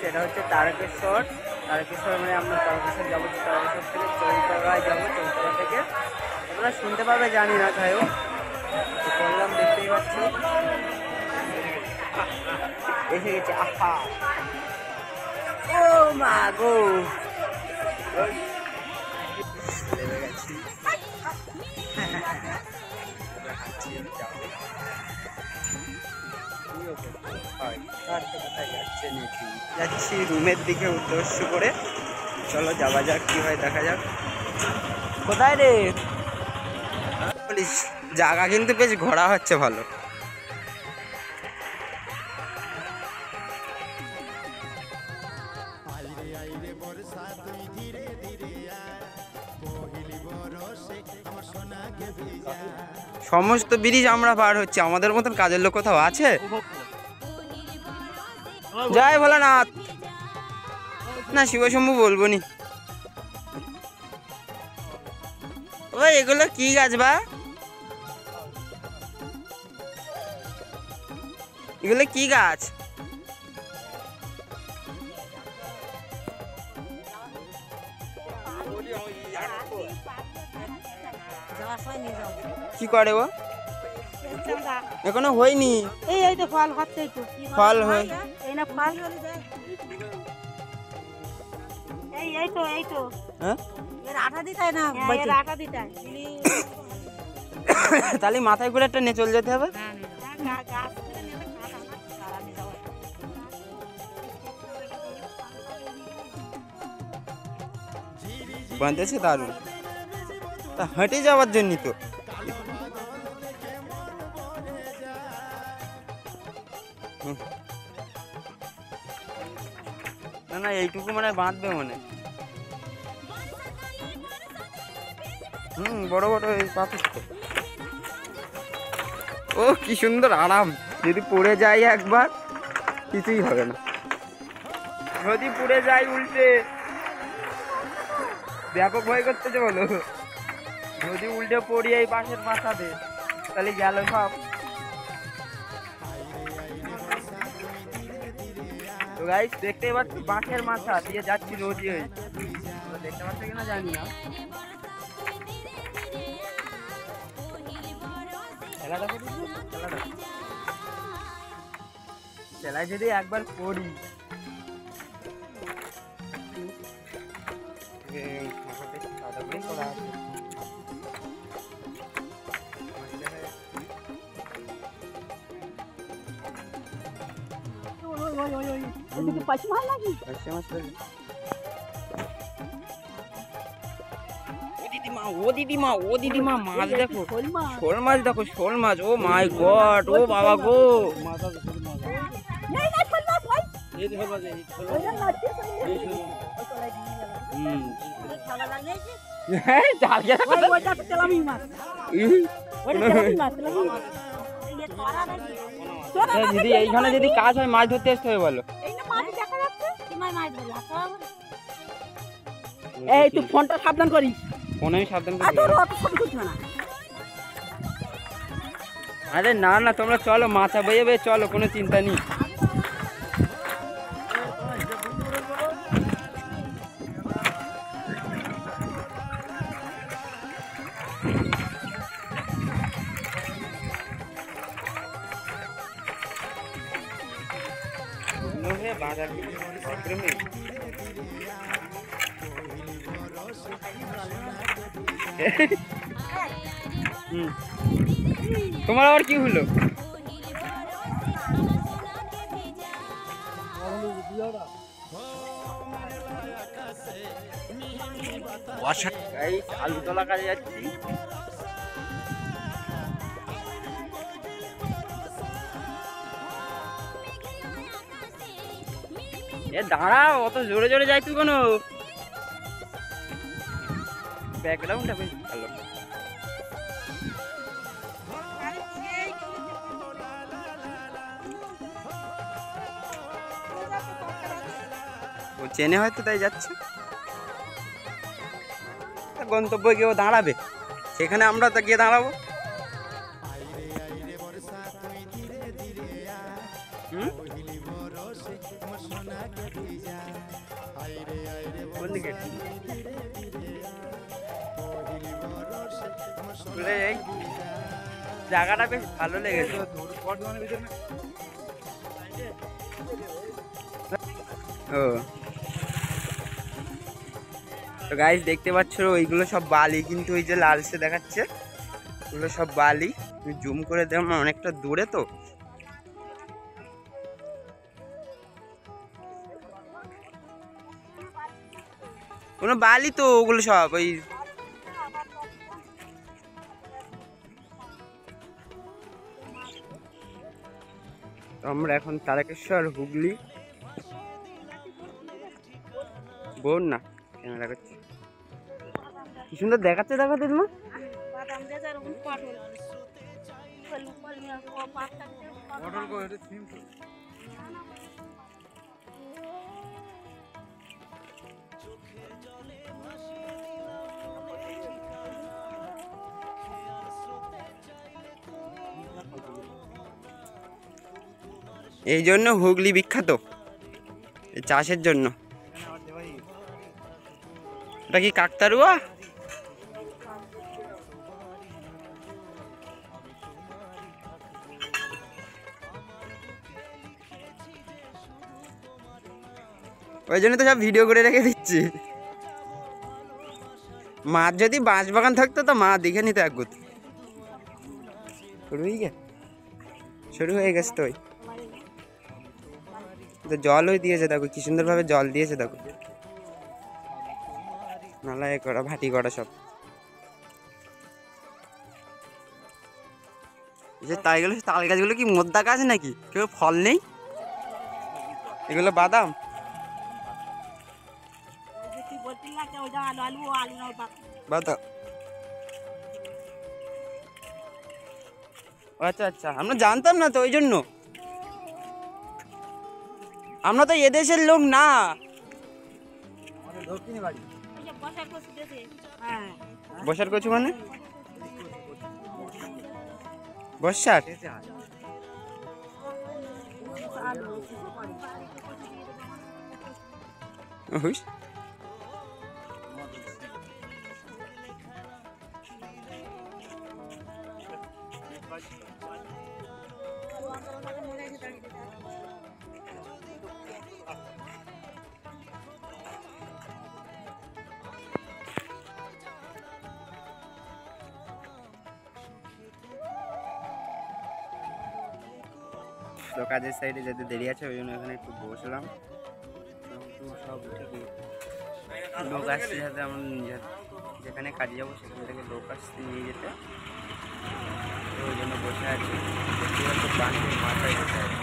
সেটা হচ্ছে তারকেশ্বর। তারকেশ্বর মানে আমরা তারকেশ্বর যাবো, তারকেশ্বর থেকে চৌপাড়ায় যাবো, চৌপাড়া থেকে তোমরা শুনতে পাবে জানি না, যাই হোক তো করলাম, দেখতেই পাচ্ছ এসে গেছে। আহা ও মা গো, নেমে গেছি। যাচ্ছি রুমের দিকে উদ্দেশ্য করে, চলো যাওয়া যাক, কি হয় দেখা যাক। কোথায় রে বলিস, জায়গা কিন্তু বেশ ঘোরা হচ্ছে ভালো। সমস্ত ব্রিজ আমরা পার হচ্ছি, আমাদের মতন কাজের লোক কোথাও আছে? জয় ভোলানাথ, না শিবশম্ভু বলবো নি। ওই এগুলো কি গাছ বা, এগুলো কি গাছ? কি করে ও? এখনো হয়নি। এই তো ফল হচ্ছে, একটু ফল হয়, এই না ফল, এই তো হ্যাঁ এর আঠা দিতে হয় না, এর আঠা দিতে হয়। তাহলে মাথায় করে একটা নিয়ে চলে যেতে হবে। বাঁধেছে দারুণ, তা হেঁটে যাওয়ার জন্য তো। না না এইটুকু মানে বাঁধবে মনে। বড় বড় এই পাথর তো। ও কি সুন্দর আরাম, যদি পড়ে যাই একবার কিছুই হবে না। যদি পড়ে যাই উল্টে ব্যাপক ভয় করতেছে বলো, যদি উল্টে পড়ি এই বাঁশের মাথাতে তাহলে গেল সব। তো গাইস দেখতেই পাচ্ছি বাঁশের মাথা দিয়ে যাচ্ছি রোজই, দেখতে পাচ্ছি কিনা জানি না। খেলাটা করি, খেলাটা খেলায় যদি একবার পড়ি ও দিদিমা, ও দিদিমা মাছ দেখো, শোল মাছ দেখো, শোল মাছ। ও মাই গড, ও বাবা গো, দিদি এইখানে যদি কাজ হয় মাছ ধরতে আসতে হবে বলো। এই তুই ফোনটা সাবধান করিস, ফোন আমি সাবধান করি। আরে না না তোমরা চলো, মাথা বইয়ে বইয়ে চলো, কোনো চিন্তা নেই। বাজার তোমার আবার কি হলো? আলু তোলা কাজে যাচ্ছি। এ দাঁড়াও, অত জোরে জোরে যাই তুই কোনো। ব্যাকগ্রাউন্ডটা বেশ ভালো। ও চেনে হয়তো তাই যাচ্ছে। গন্তব্যে গিয়ে দাঁড়াবে, সেখানে আমরা তো গিয়ে দাঁড়াবো। কোন দিকে এই জায়গাটা বেশ ভালো লেগেছে। ও তো গাইস দেখতে পাচ্ছ ওইগুলো সব বালি, কিন্তু ওই যে লালসে দেখাচ্ছে ওগুলো সব বালি। জুম করে দেখো অনেকটা দূরে তো, কোনো বালি তো ওগুলো সব ওই আমরা এখন তারকেশ্বর হুগলি বোন না ক্যামেরা করছি। কি সুন্দর দেখাচ্ছে দেখো দিদিমা। এই জন্য হুগলি বিখ্যাত এই চাষের জন্য। এটা কি কাকতারুয়া? ওই জন্য তো সব ভিডিও করে রেখে দিচ্ছি। মাছ যদি বাঁশ বাগান থাকতো তো মা দেখে নিত এক গুত। শুরু হয়ে গেছে তো, জলই দিয়েছে দেখো কি সুন্দর ভাবে জল দিয়েছে দেখো, নালায় করা ভাটি করা সব। তাই গেলো তাল গাছগুলো কি মোদ্দা গাছ নাকি, কেউ ফল নেই? এগুলো বাদাম। বাদাম আচ্ছা আচ্ছা, আমরা জানতাম না তো ওই জন্য। আমরা তো এদেশের লোক না। বসার কচু মানে বসার তো কাজের সাইডে যেতে দেরি আছে ওই জন্য এখানে একটু বসলাম। সব লোক আসছে যাতে আমরা যেখানে কাজে যাবো সেখান থেকে লোক আসছে নিয়ে যেতে, ওই জন্য বসে আছি। মাথায় বসে আছি।